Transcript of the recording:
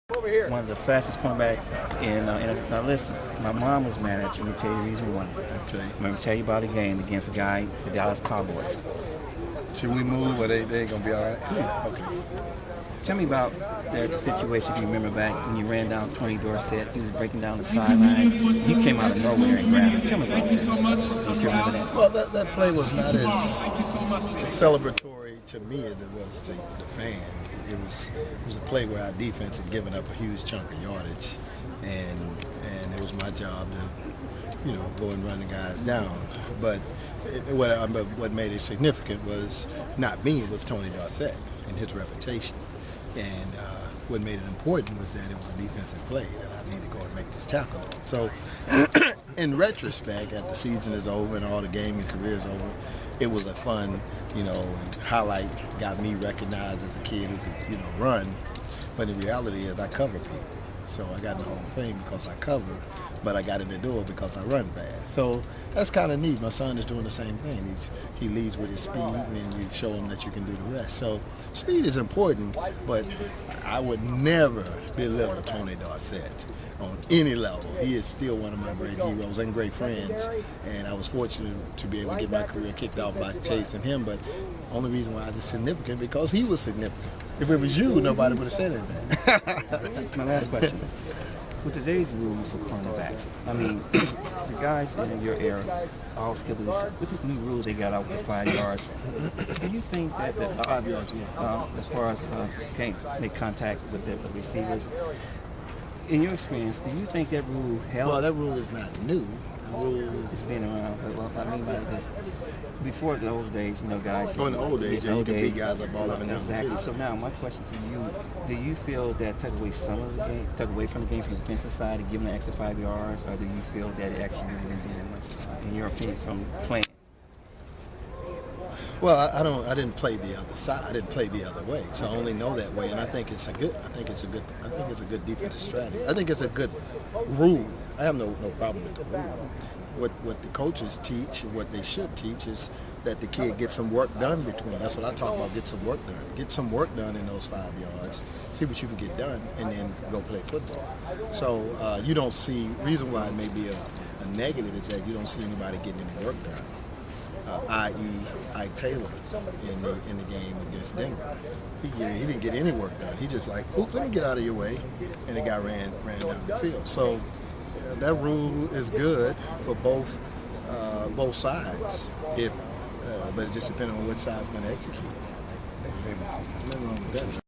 One of the fastest cornerbacks in now listen, my mom was manager. Let me tell you the reason why. Okay. Let me tell you about a game against a guy, the Dallas Cowboys. Should we move or they ain't going to be all right? Yeah. Okay. Tell me about that situation you remember back when you ran down Tony Dorsett. He was breaking down the sideline. You came out of nowhere and grabbed him. Tell me about that. You still remember that? Well, that play was not as celebratory to me as it was to the fans. It was a play where our defense had given up a huge chunk of yardage, and it was my job to, go and run the guys down. But what made it significant was not me, it was Tony Dorsett and his reputation. And what made it important was that it was a defensive play, and I need to go and make this tackle. So, in retrospect, after the season is over and all the gaming career is over, it was a fun, highlight, got me recognized as a kid who could, run. But the reality is I cover people. So I got in the Hall of Fame because I cover, but I got in the door because I run fast. So that's kind of neat. My son is doing the same thing. He leads with his speed, and then you show him that you can do the rest. So speed is important, but I would never belittle Tony Dorsett on any level. He is still one of my great heroes and great friends, and I was fortunate to be able to get my career kicked off by chasing him, but only reason why it's significant because he was significant. If it was you, nobody would have said anything. My last question. With today's rules for cornerbacks, I mean, the guys in your era, all skilled with these new rules they got out with 5 yards, do you think that 5 yards, as far as can't make contact with the receivers, in your experience, do you think that rule helped? Well, that rule is not new. The rule is... It's been around, but what I mean by this, before the old days, guys... Oh, in the old days, you can beat guys up all over now. Exactly. So now, my question to you, do you feel that took away some of the game, took away from the game from the defensive side and giving an extra 5 yards, or do you feel that it actually really didn't do much, in your opinion, from playing? Well, I didn't play the other side. I didn't play the other way, so I only know that way. And I think it's a good defensive strategy. I think it's a good rule. I have no problem with the rule. What the coaches teach and what they should teach is that the kid gets some work done between. That's what I talk about. Get some work done. Get some work done in those 5 yards. See what you can get done, and then go play football. So you don't see. Reason why it may be a negative is that you don't see anybody getting any work done. I.e. Ike Taylor in the game against Denver. He didn't get any work done. He just like, oop, let me get out of your way, and the guy ran down the field. So that rule is good for both sides. But it just depends on which side's going to execute. Nothing wrong with that.